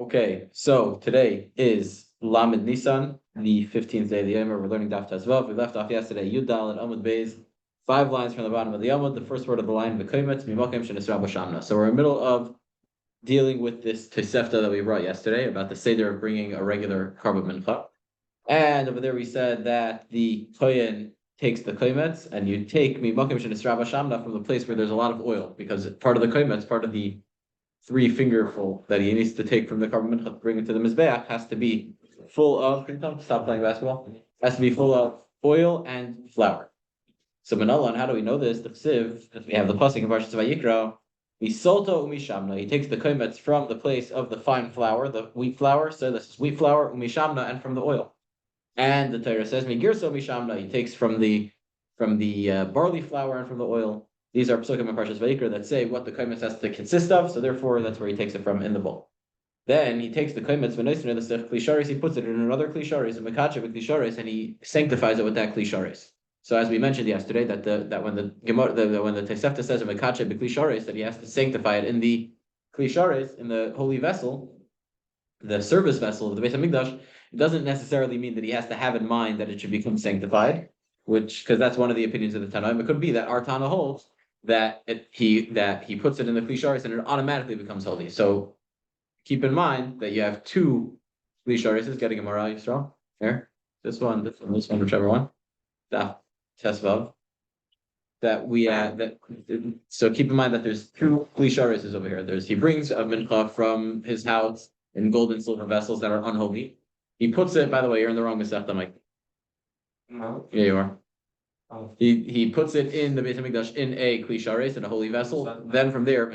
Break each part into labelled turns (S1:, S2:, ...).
S1: Okay, so today is Lamed Nisan, the 15th day of the Yom. We're learning Daf Tezvav. We left off yesterday, Yud Dal and Amud Beis, 5 lines from the bottom of the Amud. The first word of the line, V'koimet mimakim shenisra b'shamna. So we're in the middle of dealing with this Tosefta that we brought yesterday about the Seder of bringing a regular Karban Mincha. And over there we said that the Kohen takes the koimetz, and you take mimakim shenisra b'shamna from the place where there's a lot of oil, because part of the koimetz, part of the 3 fingerful that he needs to take from the Karban Mincha to bring it to the Mizbeach has to be full of, can you tell me to stop playing basketball? Has to be full of oil and flour. So Manalan, how do we know this? The Ksiv, because we have the pasuk in Parshas Vayikra, Sotah umishamna. He takes the koimetz from the place of the fine flour, the wheat flour. So this is wheat flour, umishamna, and from the oil. And the Torah says, Migirso umishamna. He takes from the barley flour and from the oil. These are psukim and Parshas Vayikra that say what the koimetz has to consist of, so therefore that's where he takes it from in the bowl. Then he takes the koimetz v'noisner the sech klisharis, he puts it in another klisharis, a mekacha klisharis, and he sanctifies it with that klisharis. So as we mentioned yesterday, that when the Tosefta says a mekacha klisharis, that he has to sanctify it in the klisharis, in the holy vessel, the service vessel of the Beis Hamikdash, it doesn't necessarily mean that he has to have in mind that it should become sanctified, because that's one of the opinions of the Tanaim. It could be that our Tana holds that he puts it in the klisharis and it automatically becomes holy. So keep in mind that you have 2 klisharis. Getting a Mara Yisrael here. This one, whichever one. That Tesvav. That we so keep in mind that there's 2 klisharis over here. He brings a mincha from his house in gold and silver vessels that are unholy. He puts it. By the way, you're in the wrong Masechta, Mike. No. Yeah, you are. Oh. He puts it in the Beis Hamikdash in a klisharis, in a holy vessel. Then from there,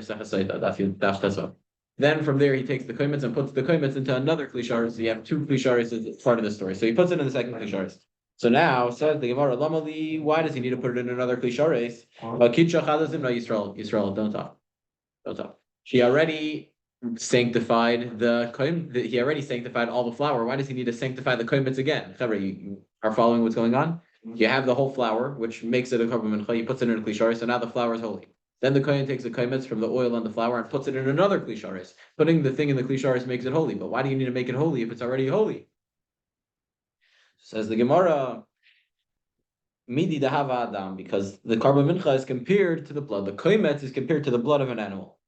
S1: then from there he takes the koimetz and puts the koimetz into another klisharis. So you have 2 klisharis as part of the story. So he puts it in the second klisharis. So now says the Gemara, Lamali, why does he need to put it in another klisharis? Yisrael, don't talk. She already sanctified the koim. He already sanctified all the flour. Why does he need to sanctify the koimetz again? You are following what's going on? You have the whole flour, which makes it a Karban Mincha. He puts it in a klisharis, so now the flour is holy. Then the kohen takes the koimetz from the oil and the flour and puts it in another klisharis. Putting the thing in the klisharis makes it holy. But why do you need to make it holy if it's already holy? Says the Gemara, Midi dahava adam, because the Karban Mincha is compared to the blood. The koimetz is compared to the blood of an animal.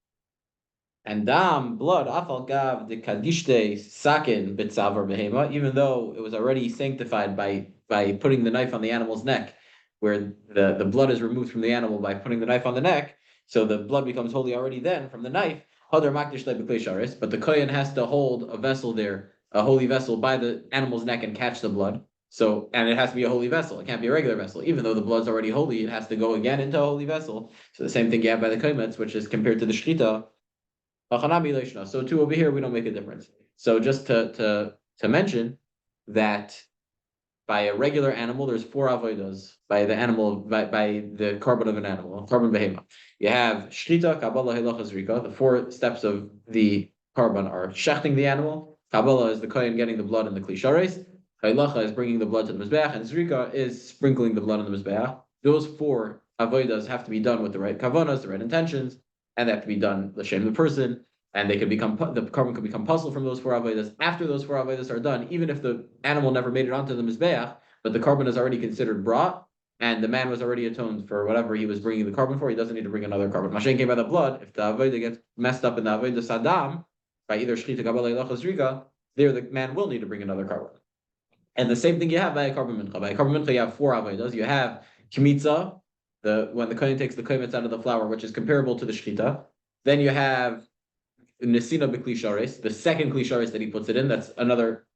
S1: And dam, blood, afal gav, the kadishte, sakin, bitzavar behema, even though it was already sanctified by putting the knife on the animal's neck, where the blood is removed from the animal by putting the knife on the neck, so the blood becomes holy already then from the knife. But the kohen has to hold a vessel there, a holy vessel, by the animal's neck and catch the blood. So, and it has to be a holy vessel. It can't be a regular vessel. Even though the blood's already holy, it has to go again into a holy vessel. So the same thing you have by the koimetz, which is compared to the shchita. So too over here we don't make a difference. So just to mention that by a regular animal, there's 4 avodas by the korban of an animal, korban behema. You have shchita, kabbalah, halacha, zrika. The 4 steps of the korban are shechting the animal. Kabbalah is the kohen getting the blood in the klisharis. Halacha is bringing the blood to the mizbeach, and zrika is sprinkling the blood on the mizbeach. Those 4 avodas have to be done with the right kavanas, the right intentions, and they have to be done l'shem the person. And the korban could become puzzled from those 4 avodas. After those 4 avodas are done, even if the animal never made it onto the mizbeach, but the korban is already considered brought, and the man was already atoned for whatever he was bringing the korban for, he doesn't need to bring another korban. Mashen came by the blood. If the avodah gets messed up in the avodah sadam by either shchita, kabbalah, halacha, zrika, there the man will need to bring another korban. And the same thing you have by a korban mincha. By a korban mincha, you have 4 avodas. You have kmitza, when the kohen takes the koimetz out of the flour, which is comparable to the shchita. Then you have nesina b'klisharis, the second klisharis that he puts it in. That's another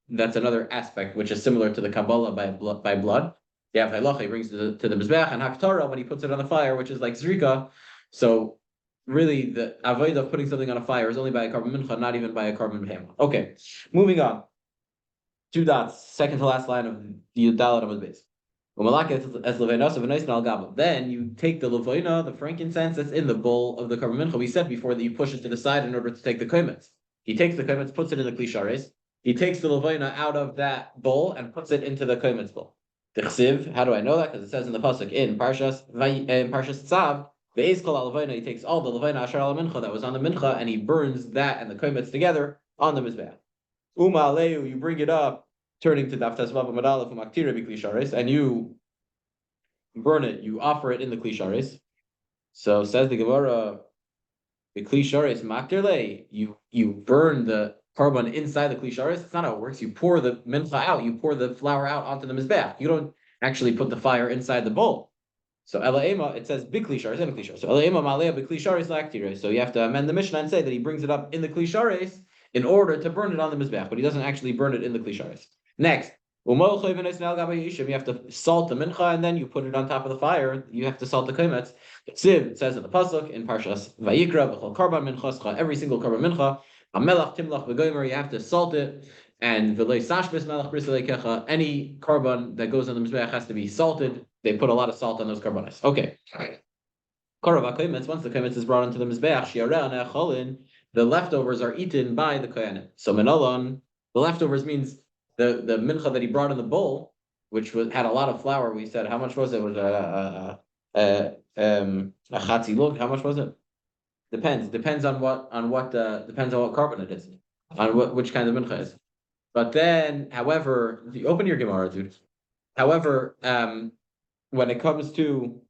S1: aspect which is similar to the kabbalah by blood. You have halacha, he brings it to the mizbeach, and haktara when he puts it on the fire, which is like zrika. So really, the avodah of putting something on a fire is only by a korban mincha, not even by a korban behema. Okay, moving on. 2 dots, second to last line of the Yudalat Amud Beis. Then you take the levoina, the frankincense that's in the bowl of the korban mincha. We said before that you push it to the side in order to take the koimetz. He takes the koimetz, puts it in the klisharis. He takes the levoina out of that bowl and puts it into the koimetz bowl. Tichsiv, how do I know that? Because it says in the pasuk in Parshas Tzav, he takes all the levoina ashar al mincha that was on the mincha, and he burns that and the koimetz together on the mizbeach. Uma aleu, you bring it up, turning to daf tesvav madalef umaktira b'kli sharis, and you burn it, you offer it in the kli sharis. So says the Gemara, the kli sharis maktirle, you burn the carbon inside the kli sharis. It's not how it works. You pour the mincha out, you pour the flour out onto the mizbeach. You don't actually put the fire inside the bowl. So elaema, it says bikli sharis and kli sharis. So elaema malea bikli sharis laktire. So you have to amend the Mishnah and say that he brings it up in the kli sharis in order to burn it on the mizbeach, but he doesn't actually burn it in the kli sharis. Next, you have to salt the mincha and then you put it on top of the fire. You have to salt the kaimetz. It says in the pasuk in Parshas Vayikra, b'chol karban minchascha, every single karban mincha, amelach timlach v'gomer, you have to salt it, and v'lei sashbis melach brisei kecha, any karban that goes on the mizbeach has to be salted. They put a lot of salt on those karbanos. Okay. Karav kaimetz, once the kaimetz is brought into the mizbeach, shiareh ne'acholin, the leftovers are eaten by the kohanim. So menolon, the leftovers means the mincha that he brought in the bowl, which had a lot of flour. We said, how much was it? It was a chatziluk. How much was it? Depends on what carbon it is, on which kind of mincha is. But then, however, if you open your Gemara, dude. However, when it comes to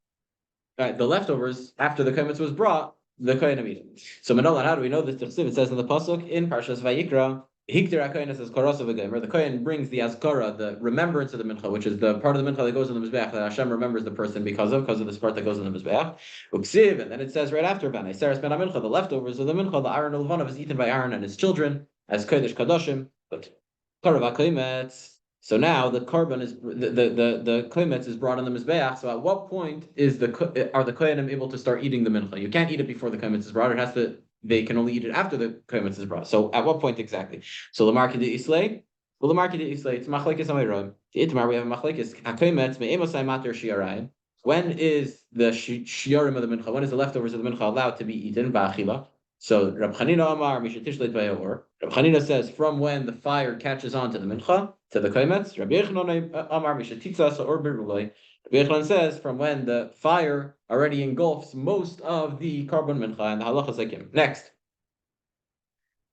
S1: the leftovers after the kaimetz was brought, the kohanim eat it. So Manolan, how do we know this? It says in the pasuk in Parshas Vayikra, the kohen brings the azkara, the remembrance of the mincha, which is the part of the mincha that goes in the mizbeach that Hashem remembers the person because of this part that goes in the mizbeach. And then it says right after the leftovers of the mincha, the Aaron Levanav is eaten by Aaron and his children as kodesh kadoshim. But so now the carbon is the kaimetz is brought on the mizbeach. So at what point are the kohanim able to start eating the mincha? You can't eat it before the kaimetz is brought. They can only eat it after the kaimetz is brought. So at what point exactly? So Lamarki de Islay. Well, Lamarki de Islay. It's machlekes amayron. The Itmar we have a machlekes. Kaimetz me'emosai mater shiarayim. When is the shiarim of the mincha? When is the leftovers of the mincha allowed to be eaten? Ba'achila. So Rab Chanina Amar mishatishlet bayor. Rab Chanina says from when the fire catches on to the mincha to the kaimetz. Rabbi Yochanan Amar mishatitza or birulay. Rabbi Yochanan says from when the fire already engulfs most of the carbon mincha, and the halacha sekim. Next,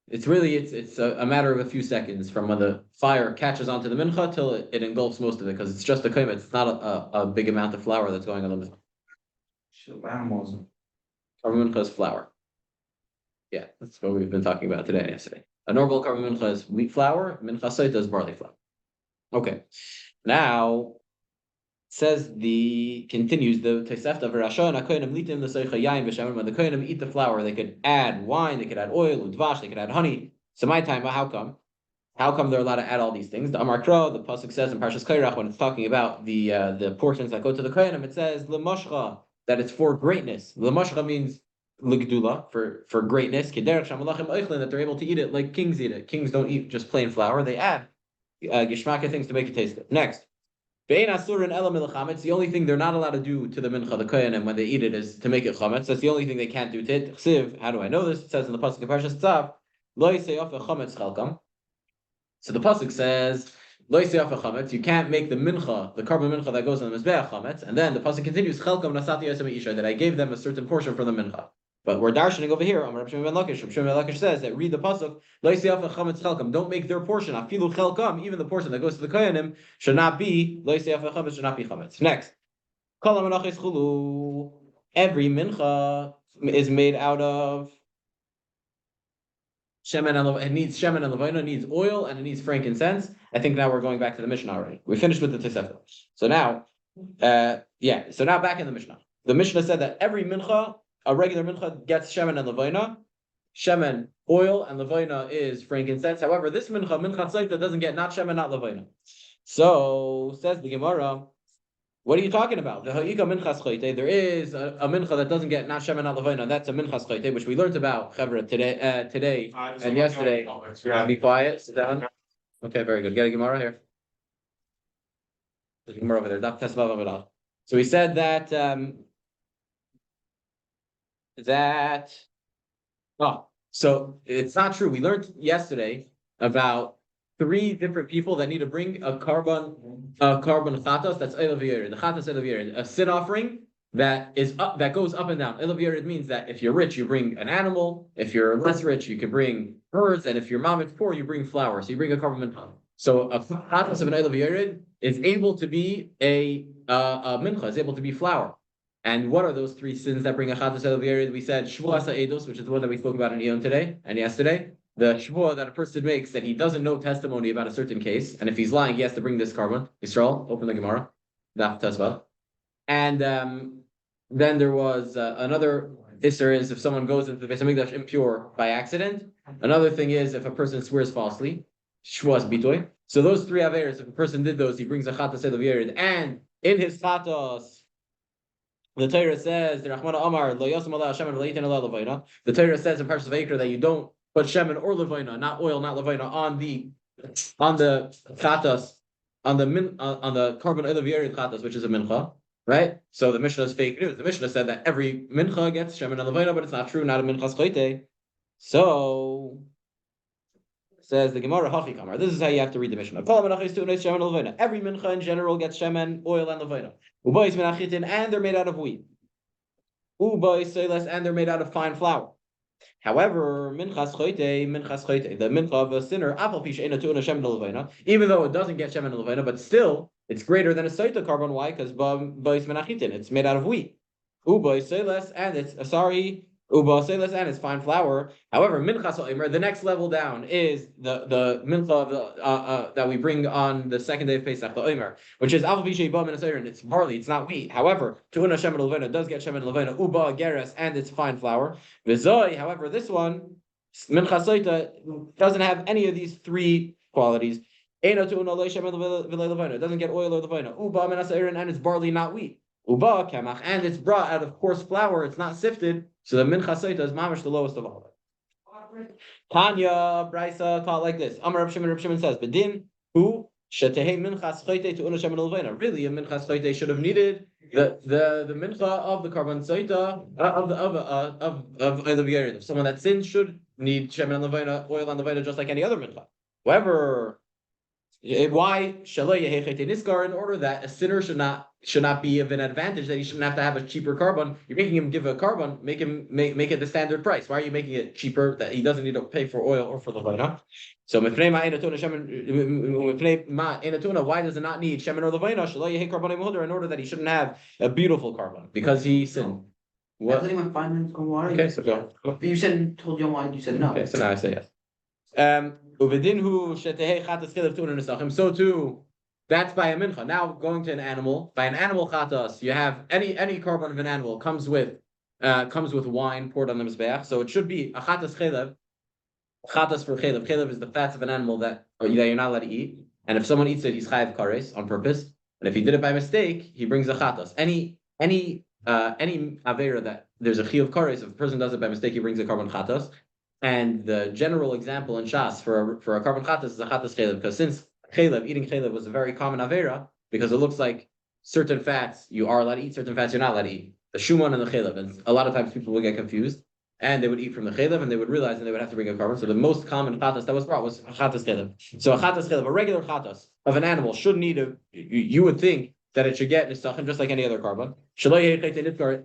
S1: it's a matter of a few seconds from when the fire catches onto the mincha till it engulfs most of it, because it's just the kaimetz. It's not a big amount of flour that's going on the mincha. Carbon mincha is flour. Yeah, that's what we've been talking about today and yesterday. A normal carbon mincha is wheat flour. Mincha sotah is barley flour. Okay, now continues the Tosefta v'Rasha and Kohanim litim the soicha yain v'shemen. When the Kohanim eat the flour, they could add wine, they could add oil, udvash, they could add honey. So my time, how come? How come they're allowed to add all these things? The Amar Kro, the pasuk says in Parshas Kairach when it's talking about the portions that go to the Kohanim, it says l'mashcha, that it's for greatness. L'mashcha means l'gdula, for greatness. Kederach shamalachim oichlin, that they're able to eat it like kings eat it. Kings don't eat just plain flour; they add gishmaka things to make it taste good. Next. The only thing they're not allowed to do to the mincha, the kohanim, when they eat it is to make it chametz. That's the only thing they can't do to it. How do I know this? It says in the pasuk of Parshas Tzav, lo yisei chametz chalkam. So the pasuk says, lo yisei chametz. You can't make the mincha, the carbon mincha that goes on the mizbeach chametz. And then the pasuk continues, chalkam nasati yosem isha, that I gave them a certain portion from the mincha. But we're darshaning over here. Reb Shimon ben Lakish. Reb Shimon ben Lakish says that read the pasuk. Lo yisei chametz chalkam. Don't make their portion. Afilu chalkam. Even the portion that goes to the kohanim should not be lo yisei chametz. Should not be chametz. Next, kol hamenachos chulu. Every mincha is made out of shemen and it needs shemen and levina, needs oil and it needs frankincense. I think now we're going back to the Mishnah already. We finished with the Tosefta. So now, So now back in the Mishnah. The Mishnah said that every mincha, a regular mincha, gets shemen and levina. Shemen, oil, and levina is frankincense. However, this mincha sotah, doesn't get not shemen, not levina. So says the Gemara, what are you talking about? There is a mincha that doesn't get not shemen, not levina. That's a mincha chayte, which we learned about Chevra today and yesterday. Be quiet. Sit down. Okay, very good. Get a Gemara here. There's a Gemara over there. So we said that so it's not true. We learned yesterday about 3 different people that need to bring a carbon chatos, that's Eilav Yerin, the chatos Eilav Yerin, a sin offering that goes up and down. Elav Yerid means that if you're rich, you bring an animal. If you're less rich, you can bring birds. And if your mom is poor, you bring flowers. So you bring a carbon mincha. So a chatas of an Elav Yerid is able to be a mincha, is able to be flour. And what are those three sins that bring a chatas Elav Yerid? We said shvuas ha'edus, which is the one that we spoke about in Eon today and yesterday. The shvua that a person makes that he doesn't know testimony about a certain case, and if he's lying, he has to bring this carbon. Yisrael, open the Gemara, Daf Tesvav. And then there was another isser is if someone goes into the Beis Hamikdash impure by accident. Another thing is if a person swears falsely, shvuas bitoy. So those three averes, if a person did those, he brings a chatas elav yerid, and in his chatas, the Torah says the Rahman Amar lo yosem ala Hashem and lo yitin ala levayna. The Torah says in Parshas Vayikra that you don't put shemen or levayna, not oil, not levayna, on the chatas, on the carbon elav yerid chatas, which is a mincha. Right? So the Mishnah is fake news. The Mishnah said that every mincha gets shemen and levayna, but it's not true, not a minchas choite. So says the Gemara Hachi Kamar. This is how you have to read the Mishnah. Every mincha in general gets shemen, oil, and levayna. Ubayis menachitin, and they're made out of wheat. Ubayis seiles, and they're made out of fine flour. However, minchas choite, the mincha of a sinner, even though it doesn't get shemen and levayna, but still it's greater than a Sotah carbon. Why? Because it's made out of wheat. Uba seiles, and it's fine flour. However, minchas oimer, the next level down is the mincha that we bring on the second day of Pesach, the oimer, which is alpha vishay bam and it's barley, it's not wheat. However, tu'una shemen levena does get shemen levena, uba geras, and it's fine flour. V'zoi, however, this one minchas Sotah doesn't have any of these three qualities. It doesn't get oil or levena. Uba and it's barley, not wheat. Uba kamach, and it's brought out of coarse flour. It's not sifted. So the minchas Sotah is mamish the lowest of all. Tanya Brisa taught like this. Amar Reb Shimon says, "Bedin who shetehei minchas choite to una shemen levena." Really, a minchas choite should have needed the mincha of the carbon Sotah of elav yerid. Someone that sins should need shemen and levena, oil and levena, just like any other mincha. However, why in order that a sinner should not be of an advantage, that he shouldn't have to have a cheaper carbon. You're making him give a carbon, make it the standard price. Why are you making it cheaper that he doesn't need to pay for oil or for the levayna? So why does it not need shemen or levayna in order that he shouldn't have a beautiful carbon because he sinned?
S2: What? Does anyone find minutes going water?
S1: Okay, so go.
S2: But you told you why you said no.
S1: Okay, so now I say yes. So too, that's by a mincha. Now going to an animal. By an animal chatas, you have any carbon of an animal comes with wine poured on the mizbeach. So it should be a chatas chelev. Chatas for chelev. Chelev is the fats of an animal that you're not allowed to eat. And if someone eats it, he's chayav kares on purpose. And if he did it by mistake, he brings a chatas. Any avera that there's a chiyuv kares, if a person does it by mistake, he brings a carbon chatas. And the general example in Shas for a carbon chatas is a chatas chelev, because since eating chelev was a very common avera, because it looks like certain fats you are allowed to eat, certain fats you're not allowed to eat. The shuman and the chelev, and a lot of times people will get confused, and they would eat from the chelev, and they would realize, and they would have to bring a carbon. So the most common chatas that was brought was a chatas chelev. So a chatas chelev, a regular chatas of an animal, should need you would think that it should get nisachim just like any other carbon.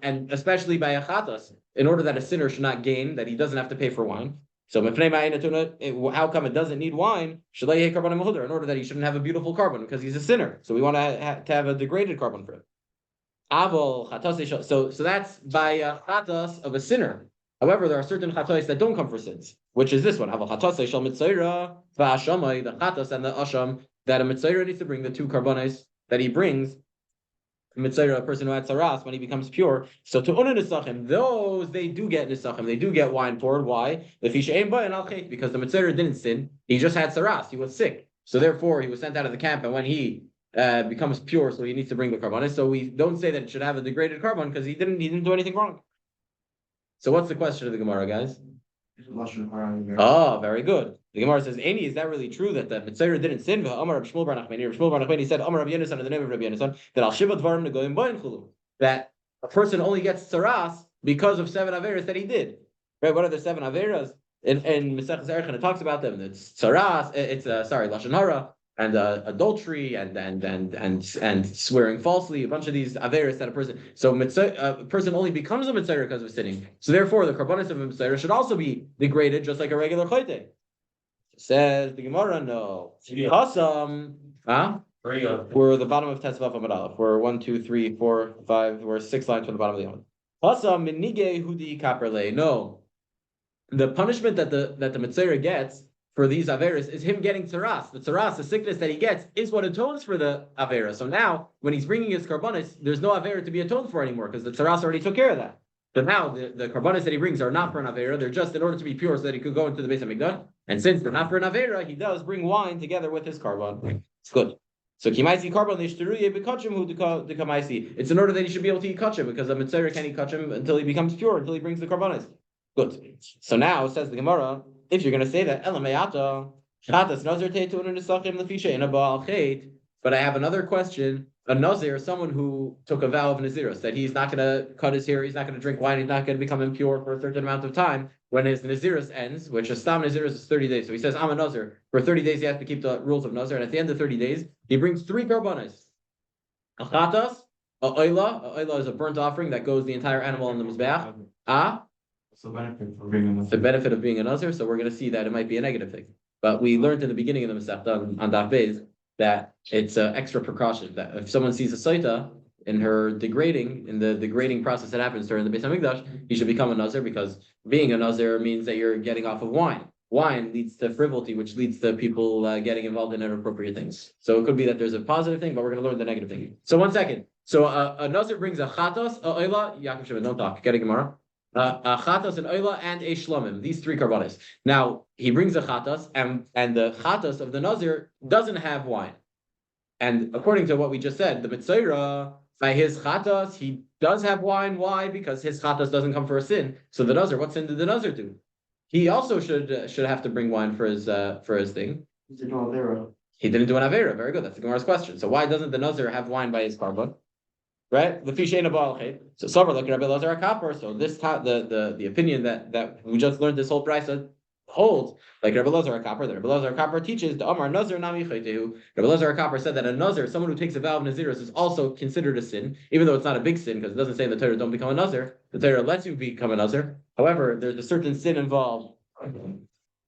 S1: And especially by a chatas, in order that a sinner should not gain, that he doesn't have to pay for wine. So how come it doesn't need wine? In order that he shouldn't have a beautiful carbon, because he's a sinner. So we want to have a degraded carbon for it. So that's by a chatas of a sinner. However, there are certain chatas that don't come for sins, which is this one. The chatas and the asham, that a mitzayra needs to bring, the two carbones that he brings, mitzayra, a person who had saras, when he becomes pure. So to una nisachim, those they do get nisachim, they do get wine poured. Why? Because the mitzayra didn't sin, he just had saras, he was sick. So therefore he was sent out of the camp, and when he becomes pure, so he needs to bring the carbon. So we don't say that it should have a degraded carbon because he didn't do anything wrong. So what's the question of the Gemara, guys? Oh, very good. The Gemara says, "Any, is that really true that the Mitzayra didn't sin?" Amar Reb Shmuel bar Nachmani. Reb Shmuel bar Nachmani said, "Amar Reb Yonasan, in the name of Reb Yonasan, that al shiva dvarim negoyim bayin chulu, that a person only gets saras because of 7 averas that he did. Right? What are the 7 averas? In Mesechus Erechim, it talks about them. It's saras. It's lashon hara. adultery and swearing falsely, a bunch of these averis that a person. So a person only becomes a mitzvah because of sinning. So therefore, the karbanis of a mitzvah should also be degraded, just like a regular chayte. Says the Gemara, no. Chasam, huh? We're the bottom of Tesvav Amud Aleph. We're 1, 2, 3, 4, 5. We're 6 lines from the bottom of the Amud. Chasam minige hudi kaperle. No, the punishment that the mitzvah gets for these averas is him getting tzaras. The tzaras, the sickness that he gets, is what atones for the avera. So now, when he's bringing his karbanis, there's no avera to be atoned for anymore because the tzaras already took care of that. So now the karbanis that he brings are not for an avera; they're just in order to be pure, so that he could go into the Beis Hamikdash. And since they're not for an avera, he does bring wine together with his karban. It's good. So kimaisi karban lishtaruye bekachim hu dekamaisi. It's in order that he should be able to eat kachim because a mitzvah can't eat kachim until he becomes pure, until he brings the karbanis. Good. So now says the Gemara, if you're going to say that but I have another question. A nazir, someone who took a vow of nazirus, that he's not going to cut his hair, he's not going to drink wine, he's not going to become impure for a certain amount of time. When his nazirus ends, which a stam nazirus is 30 days, so he says, I'm a nazir. For 30 days, he has to keep the rules of nazir, and at the end of 30 days, he brings 3 karbanos. A chatas, a oila is a burnt offering that goes the entire animal on the mizbeach. The benefit of being a nazir, so we're going to see that it might be a negative thing. But we learned in the beginning of the Masechta on Daf Beis that it's an extra precaution that if someone sees a Sotah in the degrading process that happens during the Beis Hamikdash, he should become a nazir because being a nazir means that you're getting off of wine. Wine leads to frivolity, which leads to people getting involved in inappropriate things. So it could be that there's a positive thing, but we're going to learn the negative thing. So 1 second. So a nazir brings a chatos, a oila, Yaakov Shimon, don't talk, get a Gemara. A chatas, an oila, and a shlomim. These 3 karbanis. Now he brings a chatas, and the chatas of the nazir doesn't have wine. And according to what we just said, the mitzvah by his chatas he does have wine. Why? Because his chatas doesn't come for a sin. So the nazir, what sin did the nazir do? He also should have to bring wine for his thing.
S2: He did no avera.
S1: He didn't do an avera. Very good. That's the Gemara's question. So why doesn't the nazir have wine by his karban? Right? The fish ain't a ball. So Sover look at Rabbi Elazar HaKapor. So this the opinion that we just learned this whole brisa holds like Rabbi Elazar HaKapor. That Rabbi Elazar HaKapor teaches the Amar Nazir Nami Chaytehu. Rabbi Elazar HaKapor said that a nazir, someone who takes a vow of nazirus, is also considered a sin, even though it's not a big sin because it doesn't say in the Torah don't become a nazir. The Torah lets you become a nazir. However, there's a certain sin involved,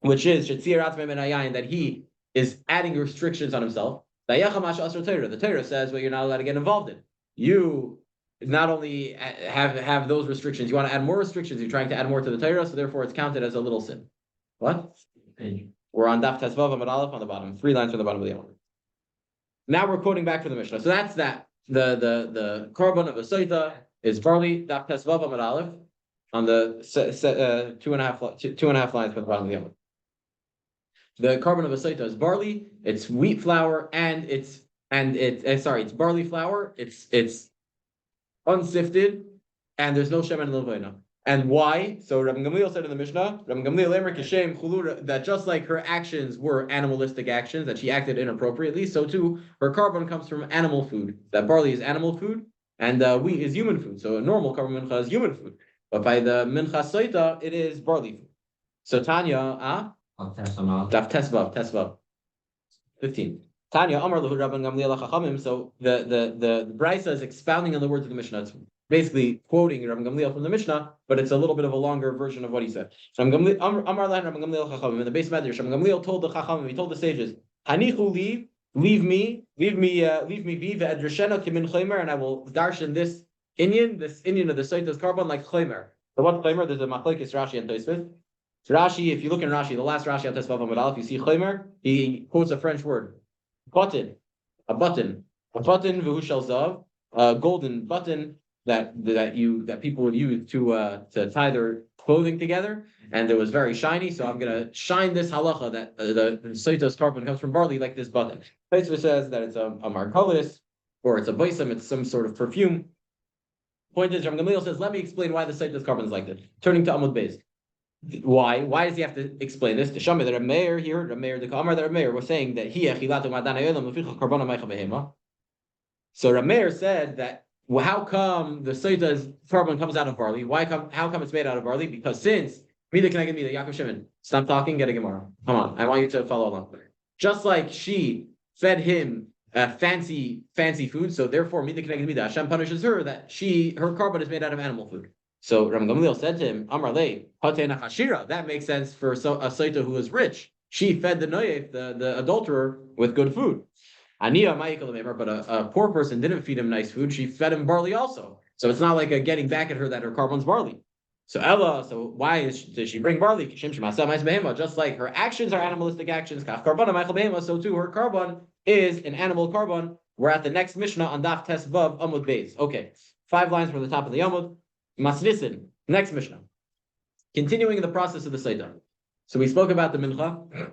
S1: which is that he is adding restrictions on himself. The Torah says what you're not allowed to get involved in. You not only have those restrictions, you want to add more restrictions, you're trying to add more to the Torah, so therefore it's counted as a little sin. What? We're on Daf Tesvav Amud Aleph on the bottom, 3 lines from the bottom of the Amud. Now we're quoting back from the Mishnah. So that's that. The korban of a Sotah is barley, Daf Tesvav Amud Aleph, on the 2.5 lines from the bottom of the Amud. The korban of a Sotah is barley, it's wheat flour, and it's barley flour. It's unsifted, and there's no shemen levana. And why? So Rabbi Gamliel said in the Mishnah, Rabbi Gamliel Emer Kishem Chulura, that just like her actions were animalistic actions, that she acted inappropriately, so too her korban comes from animal food. That barley is animal food, and wheat is human food. So a normal korban mincha is human food, but by the mincha soita it is barley food. So Tanya, Daf Tesvav, 15. Tanya Amar Lahu Rabban Gamliel Chachamim. So the brisa is expounding on the words of the Mishnah. It's basically quoting Rabban Gamliel from the Mishnah, but it's a little bit of a longer version of what he said. Amar Lahu Rabban Gamliel Chachamim. In the base Medrash, Rabban Gamliel told the Chachamim, he told the sages, Hanichu leave me be ve'edrashena kimin chaymer, and I will darshan this Indian of the Sotah's korban like chaymer. So what's chaymer? There's a machlekes Rashi and Tosfos. So Rashi, if you look in Rashi, the last Rashi on Tesvav Amud Aleph, you see chaymer. He quotes a French word. Button, a button, v'hu shel zav, a golden button that people would use to tie their clothing together, and it was very shiny. So I'm gonna shine this halacha that the Sotah's korban comes from barley like this button. Tosfos says that it's a markolis or it's a boisam, it's some sort of perfume. Point is, Rabban Gamliel says, let me explain why the Sotah's korban is like this. Turning to Amud Beis. Why? Why does he have to explain this? The Shama that a mayor here, the mayor, the Kamar that a mayor was saying that he achilatu madan hayolam leficha karbana meicha behema. So Rameir said that how come the Sotah's korban comes out of barley? How come it's made out of barley? Because since Mida can I get Mida, Yaakov Shimon, stop talking, get a Gemara. Come on, I want you to follow along. Just like she fed him fancy food. So therefore, Mida connected Mida. Hashem punishes her that her carbon is made out of animal food. So Ram Gamliel said to him, Amar Le, Hashira. That makes sense for a Sotah who is rich. She fed the Noyef, the adulterer, with good food. Aniya Ma'ikal, but a poor person didn't feed him nice food. She fed him barley also. So it's not like a getting back at her that her carbon's barley. So Ella, so why does she bring barley? Just like her actions are animalistic actions, so too her carbon is an animal carbon. We're at the next Mishnah on Daf Tes Vav Amud Beis. Okay, 5 lines from the top of the Amud. Masnisin, next Mishnah. Continuing the process of the Sotah. So we spoke about the Mincha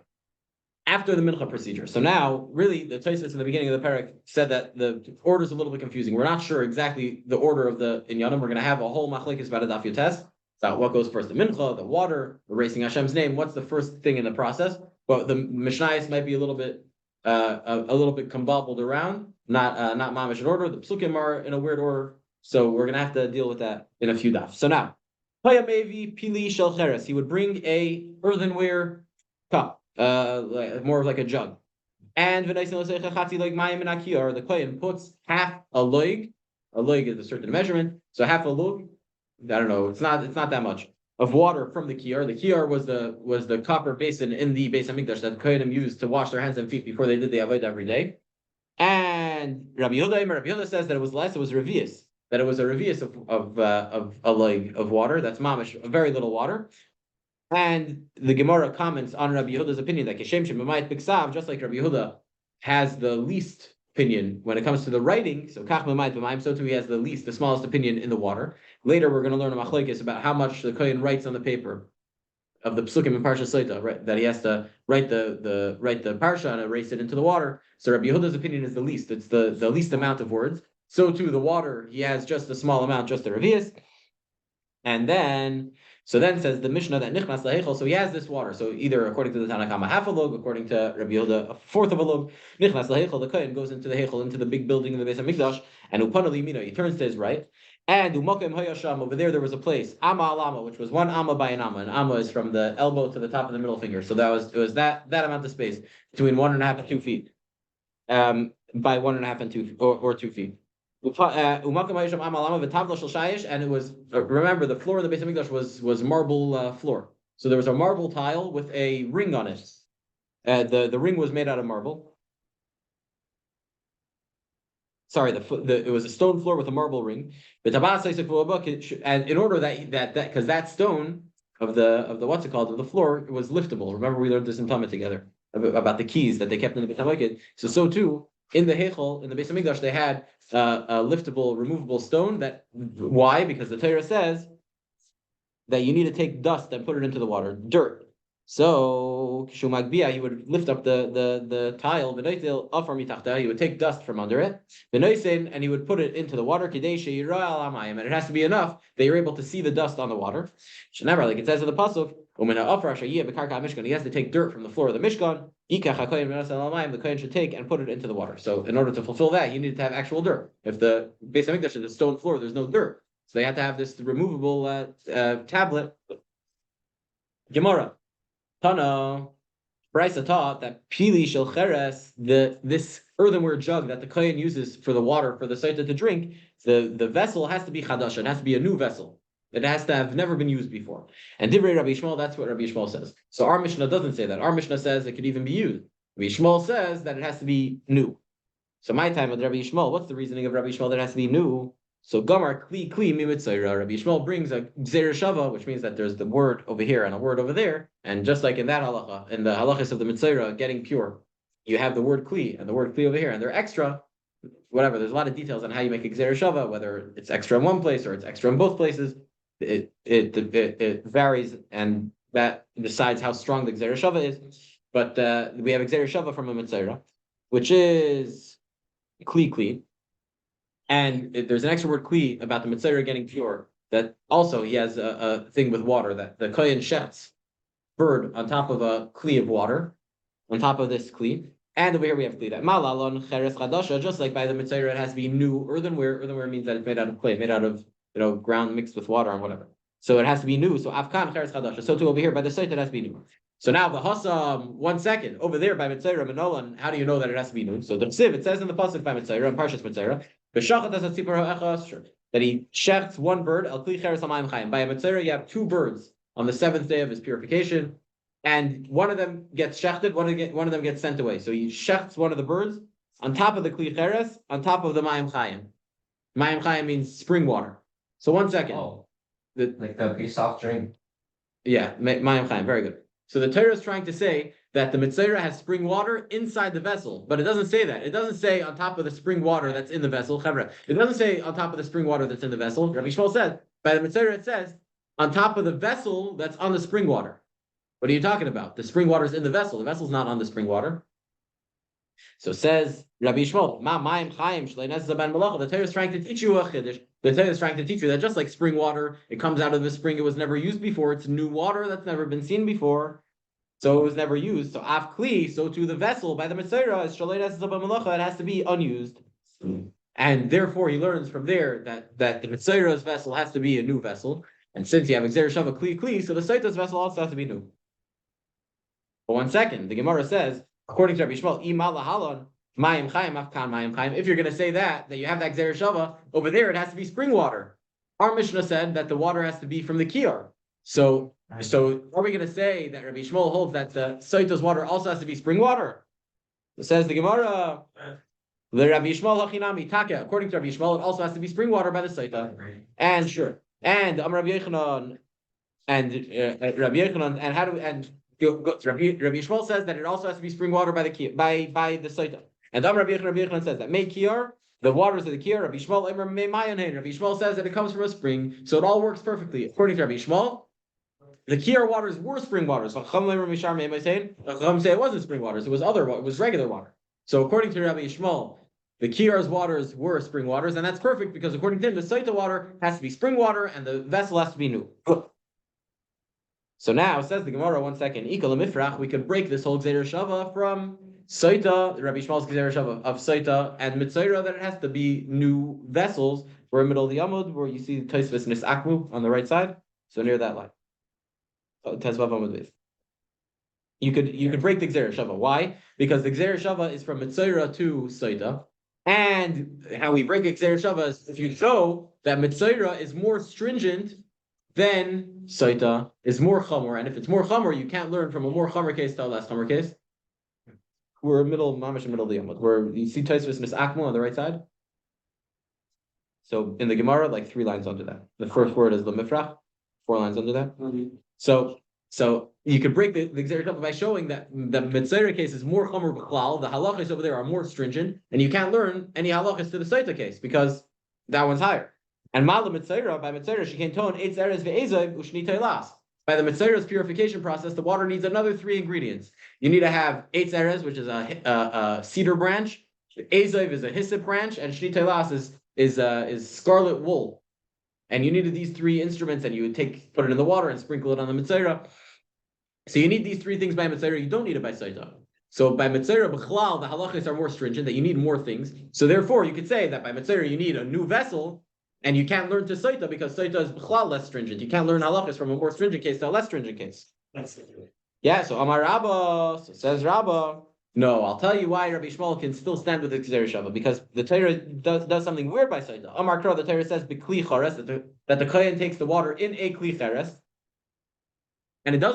S1: after the Mincha procedure. So now, really, the Tosfos in the beginning of the parak said that the order is a little bit confusing. We're not sure exactly the order of the Inyanim. We're going to have a whole machlekes about a Daf Yotes. About what goes first, the Mincha, the water, erasing Hashem's name. What's the first thing in the process? Well, the Mishnayos might be a little bit combobbled around, not mamish in order. The Psukim are in a weird order. So we're going to have to deal with that in a few dafs. So now, he would bring a earthenware cup, more of like a jug. And the kohen puts half a loig. A loig is a certain measurement. So half a lug, I don't know, it's not that much of water from the kiyar. The kiyar was the copper basin in the Beis Hamikdash that kohenim used to wash their hands and feet before they did the avodah every day. And Rabbi Yehuda says that it was less. It was revius. That it was a revius of a leg of water. That's mamish, a very little water. And the Gemara comments on Rabbi Yehuda's opinion that Keshem Shemamayit Biksav, just like Rabbi Yehuda has the least opinion when it comes to the writing. So Kach Mamayit B'Mayim, so too he has the smallest opinion in the water. Later we're going to learn a machlekes about how much the kohen writes on the paper of the psukim in Parsha Sotah, right? That he has to write the parsha and erase it into the water. So Rabbi Yehuda's opinion is the least. It's the least amount of words. So too the water, he has just a small amount, just the revius. And then says the Mishnah that nichnas lahechol. So he has this water. So either according to the Tanakama half a log, according to Rabbi Yehuda a fourth of a log. Nichnas lahechol, the kohen goes into the hechol, into the big building in the Beis Hamikdash, and upanali mina, he turns to his right. And umakim hayasham, over there was a place amma alama, which was 1 amma by an amma. An amma is from the elbow to the top of the middle finger. So it was that amount of space between 1.5 and 2 feet, by 1.5 and 2 or 2 feet. And it was, remember, the floor of the Beis Hamikdash was marble floor. So there was a marble tile with a ring on it. The ring was made out of marble. Sorry, it was a stone floor with a marble ring. And in order that because that stone of the what's it called, of the floor, it was liftable. Remember, we learned this in Talmud together about the keys that they kept in the Beis Hamikdash. So too, in the Heichel, in the Beis Hamikdash, they had a liftable, removable stone. Why? Because the Torah says that you need to take dust and put it into the water, dirt. So Shumagbia, he would lift up the tile, he would take dust from under it, and he would put it into the water, and it has to be enough that you're able to see the dust on the water. Like it says in the pasuk, he has to take dirt from the floor of the Mishkan. The kohen should take and put it into the water. So in order to fulfill that, you need to have actual dirt. If the Beis Hamikdash is a stone floor, there's no dirt. So they have to have this removable tablet. Gemara. Tana. Brisa taught that pili shel cheres, this earthenware jug that the kohen uses for the water for the Sotah to drink, the vessel has to be chadasha. It has to be a new vessel. It has to have never been used before. And Divrei Rabbi Yishmael, that's what Rabbi Yishmael says. So our Mishnah doesn't say that. Our Mishnah says it could even be used. Rabbi Yishmael says that it has to be new. So my time with Rabbi Yishmael, what's the reasoning of Rabbi Yishmael that it has to be new? So Gamar Kli Mimitzaira. Rabbi Yishmael brings a Gzeir Shava, which means that there's the word over here and a word over there. And just like in that halacha, in the halachas of the Mitzaira, getting pure, you have the word Kli and the word Kli over here, and they're extra. Whatever, there's a lot of details on how you make a Gzeir Shava, whether it's extra in one place or it's extra in both places. It varies, and that decides how strong the Gzeir Shava is. But we have Gzeir Shava from a Mitzaira, which is Kli. And there's an extra word Kli about the Mitzaira getting pure, that also he has a thing with water, that the kohen shets bird on top of a Kli of water, on top of this Kli. And over here we have Kli, that Malalon Cheres Chadasha, just like by the Mitzaira, it has to be new earthenware. Earthenware means that it's made out of clay, made out of ground mixed with water and whatever. So it has to be new. So Afkan Cheres Chadasha. So too over here by the Sotah, it has to be new. So now the Hassam, 1 second, over there by Mitzayra Manolan, how do you know that it has to be noon? So the Ksiv, it says in the Pasuk by Mitzayra, in Parshas Mitzayra, that he shechts one bird, al kli cheres hamayim chayim. By a Mitzayra, you have 2 birds on the 7th day of his purification, and one of them gets shechted, one of them gets sent away. So he shechts one of the birds on top of the kli cheres, on top of the mayim chayim. Mayim chayim means spring water. So 1 second.
S3: Oh, like the soft drink.
S1: Yeah, mayim chayim, very good. So the Torah is trying to say that the Mitzayra has spring water inside the vessel, but it doesn't say that. It doesn't say on top of the spring water that's in the vessel. It doesn't say on top of the spring water that's in the vessel. Rabbi Shmuel says, by the Mitzayra it says, on top of the vessel that's on the spring water. What are you talking about? The spring water is in the vessel. The vessel's not on the spring water. So says Rabbi Shmuel, Ma Mayim Chaim Shleinas Zaban Malacha. The Torah is trying to teach you a chiddush. The Torah is trying to teach you that just like spring water, it comes out of the spring, it was never used before. It's new water that's never been seen before, so it was never used. So Af Kli, so to the vessel by the Mitzayra is Shleinas Zaban Malacha. It has to be unused, and therefore he learns from there that the Mitzayra's vessel has to be a new vessel. And since you have Exer Shava Kli, so the Sotah's vessel also has to be new. But 1 second, the Gemara says, according to Rabbi Shmuel, if you're going to say that you have that Xer Shava, over there it has to be spring water. Our Mishnah said that the water has to be from the Kiyar. So are we going to say that Rabbi Shmuel holds that the Sotah's water also has to be spring water? It says the Gemara, the Rabbi Shmuel Hachinami Taka, according to Rabbi Shmuel, it also has to be spring water by the Sotah. And sure. And Rabbi Yechanan, and Rabbi Yechanan, and how do we, and Rabbi Yishmael says that it also has to be spring water by the Sotah. And Rabbi Yechanan says that Mei Kiyar, the waters of the Kiyar, Rabbi Yishmael Rabbi Yishmael says that it comes from a spring, so it all works perfectly. According to Rabbi Yishmael, the Kiyar waters were spring waters. Chacham say it wasn't spring waters, it was regular water. So according to Rabbi Yishmael, the Kiyar's waters were spring waters, and that's perfect because according to him, the Sotah water has to be spring water and the vessel has to be new. So now, says the Gemara, 1 second, we could break this whole Gzeir Shava from Sotah, Rabbi Shmuel's Gzeir Shava of Sotah, and Mitzayra, that it has to be new vessels. We're in the middle of the Amud, where you see Tosfos Nisakmu on the right side, so near that line. Tezvav Amud Beis. You could break the Gzeir Shava. Why? Because the Gzeir Shava is from Mitzayra to Sotah, and how we break Gzeir Shava is if you show that Mitzayra is more stringent, then Sotah is more chamor, and if it's more chamor, you can't learn from a more chamor case to a less chamor case. We're mamish middle of the Yamud, where you see Tosfos Nisakmu on the right side. So in the Gemara, like 3 lines under that. The first word is the mifrach, 4 lines under that. Mm-hmm. So you could break the Gzeir Shava by showing that the Mitzayra case is more chamor b'chlal. The halachas over there are more stringent, and you can't learn any halachas to the Sotah case because that one's higher. And Mala Mitzayra, by Mitzayra, she can tone 8 zeres ve'ezov ushni teilas. By the Mitzayra's purification process, the water needs another 3 ingredients. You need to have 8 zeres, which is a cedar branch. Ezov is a hyssop branch, and shni teilas is scarlet wool. And you needed these 3 instruments, and you would put it in the water and sprinkle it on the Mitzayra. So you need these 3 things by Mitzayra. You don't need it by Sotah. So by Mitzayra b'chlal, the halachas are more stringent, that you need more things. So therefore, you could say that by Mitzayra you need a new vessel. And you can't learn to Sotah because Sotah is b'chlal less stringent. You can't learn halachas from a more stringent case to a less stringent case. Yeah, so Amar Rabba, so says Rabba, no, I'll tell you why Rabbi Shmuel can still stand with the Gzeir Shava, because the Torah does something weird by Sotah. Amar Kra, the Torah says b'kli chares, that the Kohen takes the water in a kli chares. And the Torah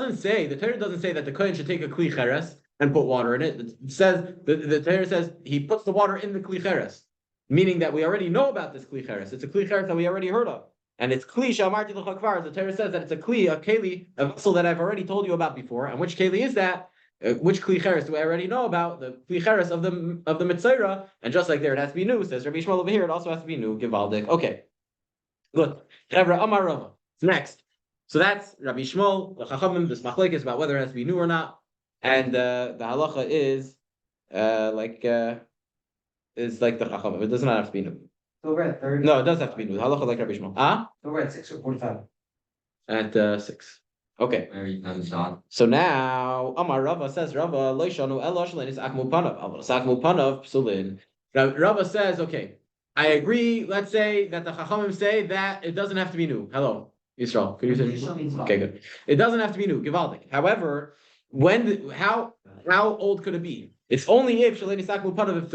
S1: doesn't say that the Kohen should take a kli chares and put water in it. It says, the Torah says he puts the water in the kli chares. Meaning that we already know about this kli cheres. It's a kli cheres that we already heard of. And it's kli shamarti l'chakvar. The Torah says that it's a keli, a vessel that I've already told you about before. And which keli is that? Which kli cheres do I already know about? The kli cheres of the Mitzayra. And just like there, it has to be new. Says Rabbi Shmuel over here, it also has to be new. Givaldik. Okay. Good. Chevra Amar Rava. Next. So that's Rabbi Shmuel, the Chachamim, this machlek is about whether it has to be new or not. And the halacha is is like the Chachamim. It does not have to be new.
S2: So we're at 30.
S1: No, it does have to be new. Halacha like Rabbi Shmuel.
S2: So we're at 6 or 45.
S1: At 6. Okay. So now Amar Rava says Rava Loishanu Elosh Lenis Akmu Panav. Akmu Panav Psulin. Now Rava says, okay, I agree. Let's say that the Chachamim say that it doesn't have to be new. Hello, Yisrael. Could you say? Okay, good. It doesn't have to be new. Givaldik. However, how old could it be? It's only if Shaleni Sakmu Panav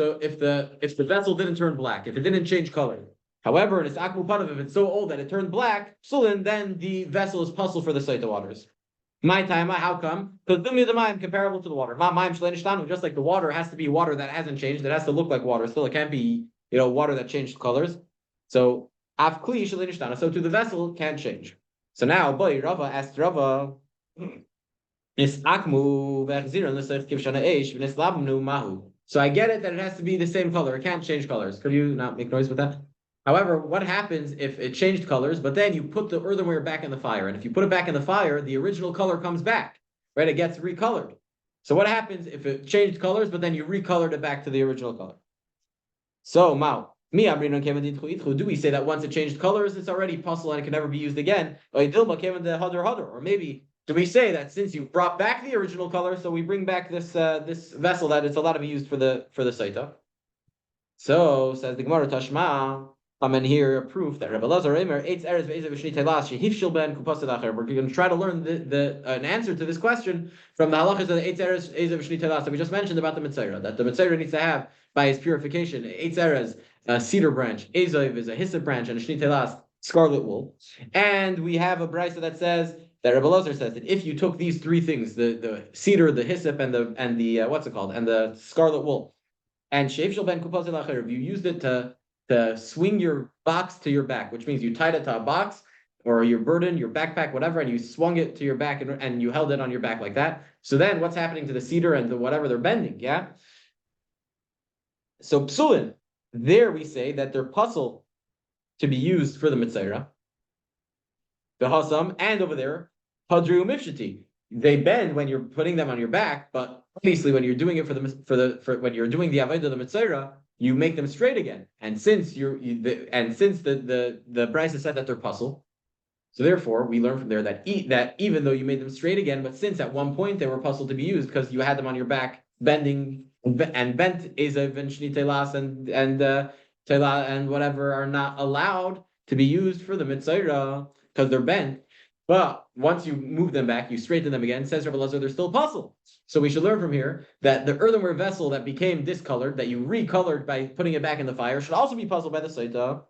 S1: if the vessel didn't turn black, if it didn't change color. However, in Sakmu Panav, if it's so old that it turned black, Sulin, then the vessel is puzzle for the Sotah waters. My time, how come? Because the mine comparable to the water. Ma mine Shaleni just like the water has to be water that hasn't changed, it has to look like water. Still, it can't be water that changed colors. So Afkli Shaleni so to the vessel can't change. So now, boy, Rava asked Rava. So I get it that it has to be the same color. It can't change colors. Could you not make noise with that? However, what happens if it changed colors, but then you put the earthenware back in the fire? And if you put it back in the fire, the original color comes back, right? It gets recolored. So what happens if it changed colors, but then you recolored it back to the original color? So, Mao, do we say that once it changed colors, it's already puzzle and it can never be used again? Or maybe do we say that since you brought back the original color, so we bring back this this vessel that it's allowed to be used for the Sotah? So says the Gemara Tashma. I'm in here a proof that Rabbi Lazar Eimer eitz eretz ve'ezev v'shnei telas shehifshil ben kupasid acher. We're going to try to learn an answer to this question from the halachas of the eitz eretz ve'ezev v'shnei telas that we just mentioned about the Mitzayra. That the Mitzayra needs to have by his purification eitz eretz, a cedar branch, ezev is a hyssop branch, and a shnei telas, scarlet wool. And we have a brisa that says that Rabbi Lazar says that if you took these three things, the cedar, the hyssop, and the what's it called, and the scarlet wool, and shefshel ben kupasid acher, you used it to swing your box to your back, which means you tied it to a box or your burden, your backpack, whatever, and you swung it to your back and you held it on your back like that. So then what's happening to the cedar and the whatever they're bending, yeah? So psulin, there we say that they're puzzle to be used for the Mitzayra. The hasam, and over there, hadru mifshati. They bend when you're putting them on your back, but obviously when you're doing it for when you're doing the avodah of the Mitzayra, you make them straight again. And since since the Brisa said that they're puzzle, so therefore we learn from there that even though you made them straight again, but since at one point they were puzzle to be used because you had them on your back bending and bent ezev and shni telas and tela and whatever are not allowed to be used for the Mitzayra because they're bent. But once you move them back, you straighten them again. Says Rabbi Lazar, they're still puzzle. So we should learn from here that the earthenware vessel that became discolored, that you recolored by putting it back in the fire, should also be puzzled by the Sotah.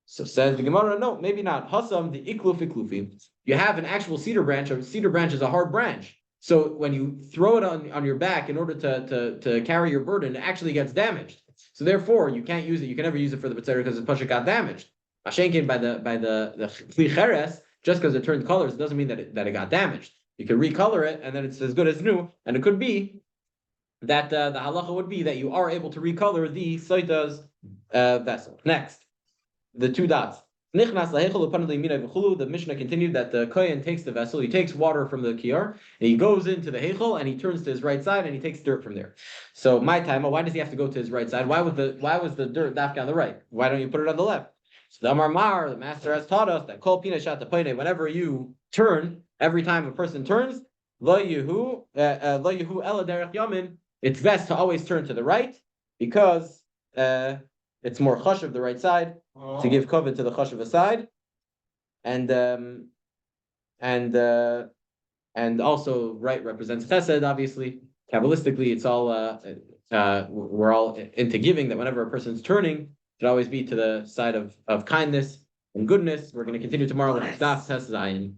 S1: So says the Gemara, no, maybe not. Hasam the iklufi klufi. You have an actual cedar branch. A cedar branch is a hard branch. So when you throw it on your back in order to carry your burden, it actually gets damaged. So therefore, you can't use it. You can never use it for the Mitzayra because the pasha got damaged. Mashenkin by the kli cheres. Just because it turned colors doesn't mean that it got damaged. You can recolor it, and then it's as good as new. And it could be that the halacha would be that you are able to recolor the Sotah's vessel. Next, the two dots. The Mishnah continued that the kohen takes the vessel, he takes water from the kiyar, and he goes into the heichel, and he turns to his right side, and he takes dirt from there. So my time, why does he have to go to his right side? Why was the dirt dafka on the right? Why don't you put it on the left? So the Amar Mar, the master has taught us that kol pina shat paine, whenever you turn, every time a person turns, lo yehu ela derech yamin, it's best to always turn to the right because it's more chashuv the right side to give covet to the chashuv side, and also right represents chesed. Obviously, kabbalistically, it's all we're all into giving. That whenever a person's turning, should always be to the side of kindness and goodness. We're going to continue tomorrow with Daf Tes Zayin.